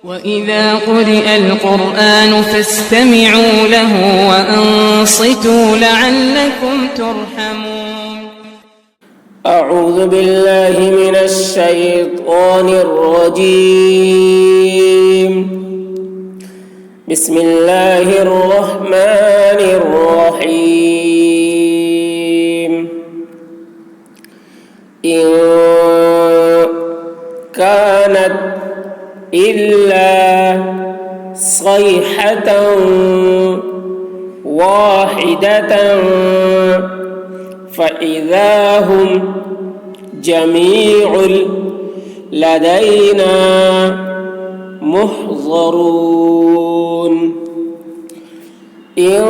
وإذا قرئ القرآن فاستمعوا له وأنصتوا لعلكم ترحمون. أعوذ بالله من الشيطان الرجيم. بسم الله الرحمن الرحيم. إن كانت إلا صيحة واحدة فإذا هم جميع لدينا محضرون. إن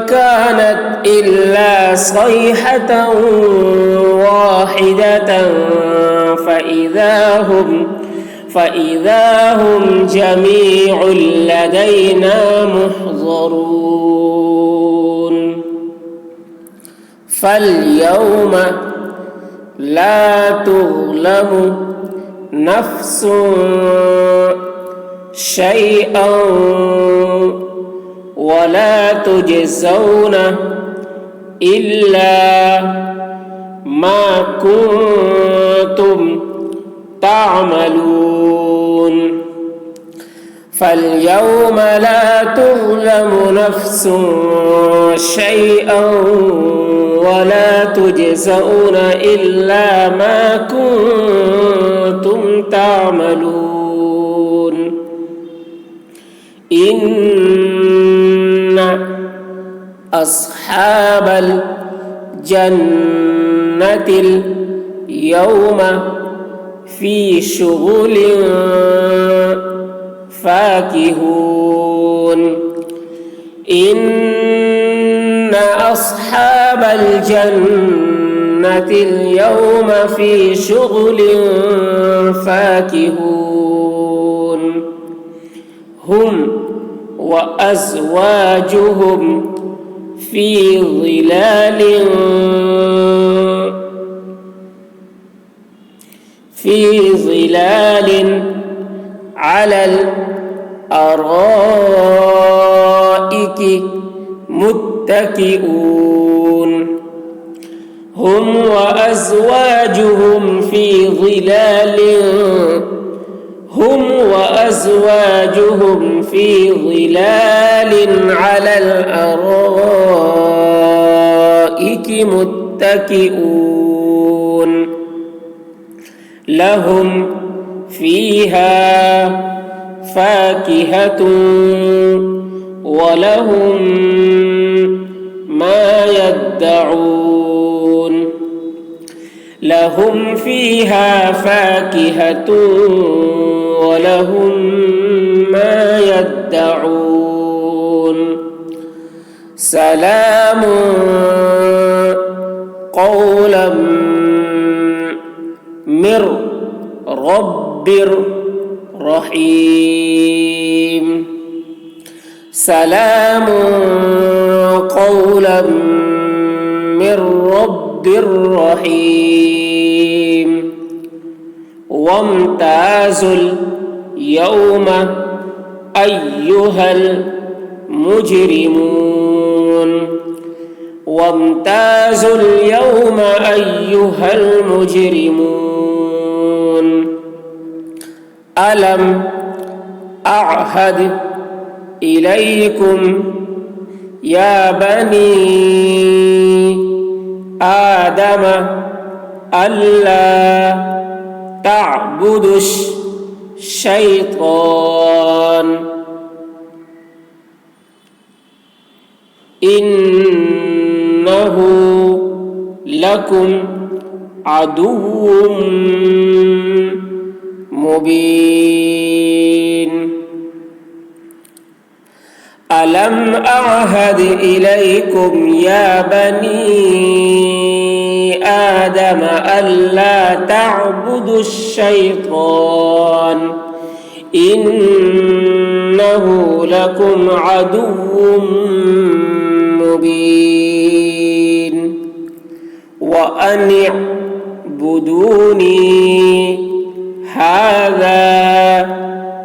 كانت إلا صيحة واحدة فإذا هم جميع لدينا محضرون. فاليوم لا تظلم نفس شيئا ولا تجزون إلا ما كنتم تعملون. فاليوم لا تظلم نفس شيئا ولا تجزون إلا ما كنتم تعملون. إن أصحاب الجنة اليوم في شغل فاكهون. إن أصحاب الجنة اليوم في شغل فاكهون. هم وأزواجهم في ظلال على الأرائك متكئون. هم وأزواجهم في ظلال على الأرائك متكئون. لهم فيها فاكهة ولهم ما يدعون. لهم فيها فاكهة ولهم ما يدعون. سلام قولا من رب رحيم. سلام قولا من رب رحيم. وامتازوا اليوم أيها المجرمون. وامتازوا اليوم أيها المجرمون. ألم أعهد إليكم يا بني آدم ألا تعبدوا الشيطان إنه لكم عدو مبين. ألم أعهد إليكم يا بني آدم ألا تعبدوا الشيطان إنه لكم عدو مبين. وأن اعبدوني هذا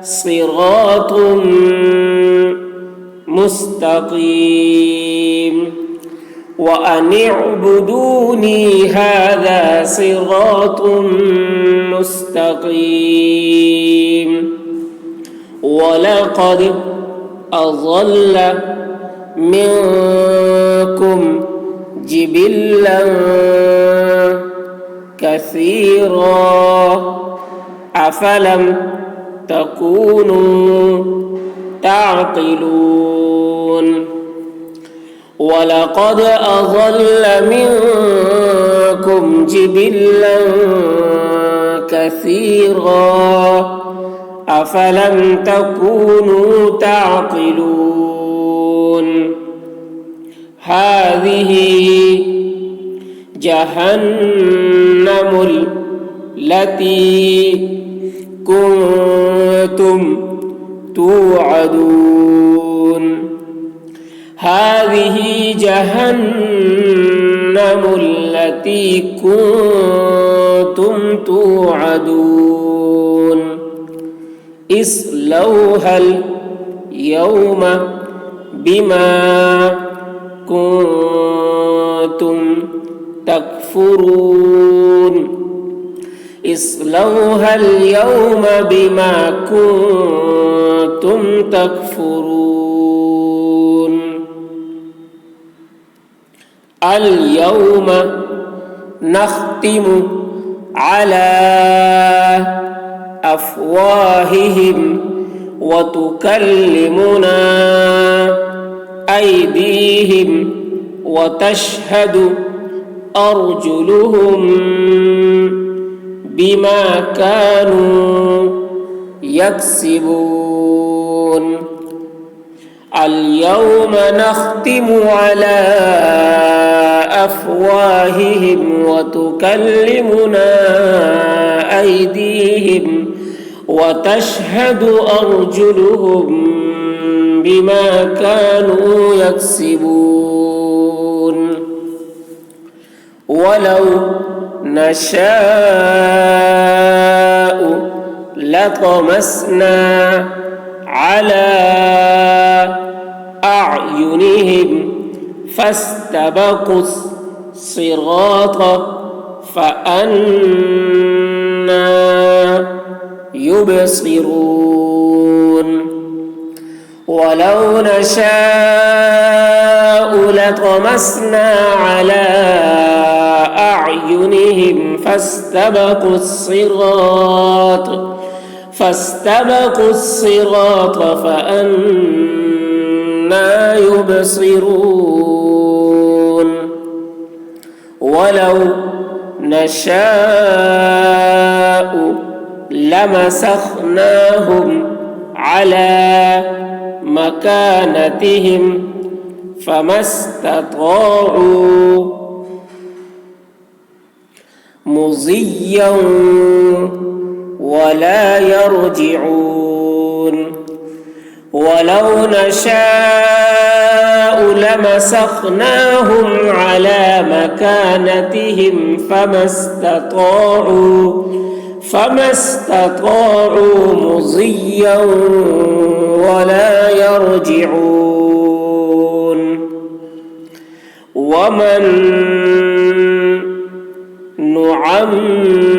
صراط مستقيم وأن اعبدوني هذا صراط مستقيم ولقد أضل منكم جبلا كثيرا أفلم تكونوا تعقلون ولقد أضل منكم جبلا كثيرا أفلم تكونوا تعقلون هذه جهنم التي كنتم توعدون هذه جهنم التي كنتم توعدون اصلوها اليوم بما كنتم تكفرون اصلوها اليوم بما كنتم تكفرون اليوم نختم على أفواههم وتكلمنا أيديهم وتشهد أرجلهم بما كانوا يكسبون اليوم نختم على أفواههم وتكلمنا أيديهم وتشهد أرجلهم بما كانوا يكسبون ولو نشاء لطمسنا على أعينهم فاستبقوا الصراط فأنى يبصرون ولو نشاء لطمسنا على أعينهم فاستبقوا الصراط فأنى يبصرون ولو نشاء لمسخناهم على مكانتهم فما استطاعوا مضيا ولا يرجعون ولو نشاء لمسخناهم على مكانتهم فما استطاعوا مضيا ولا يرجعون ومن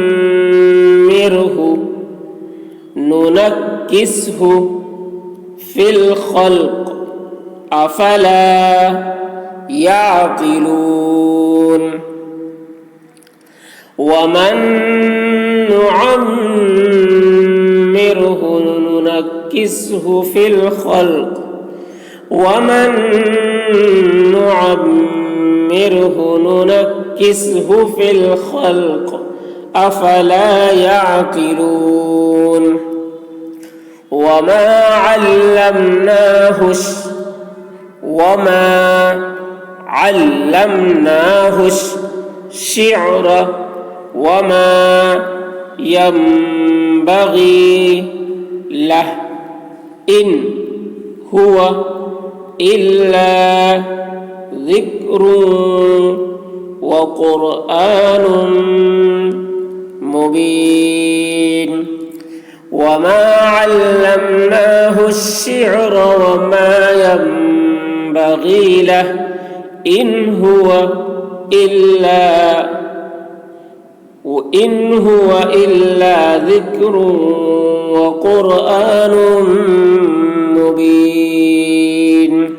نعمره ننكسه في الخلق أفلا يعقلون ومن نعمره ننكسه في الخلق ومن نعمره ننكسه في الخلق أفلا يعقلون وما علمناه الشعر وما ينبغي له إن هو إلا ذكر وقرآن مبين وما علمناه الشعر وما ينبغي له إن هو إلا ذكر وقرآن مبين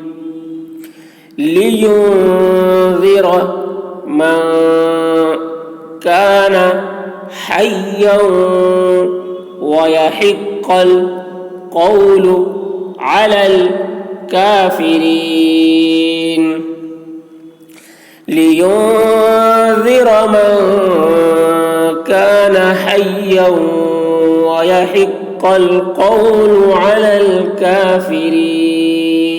لينذر من كان حيا ويحق القول على الكافرين لينذر من كان حيا ويحق القول على الكافرين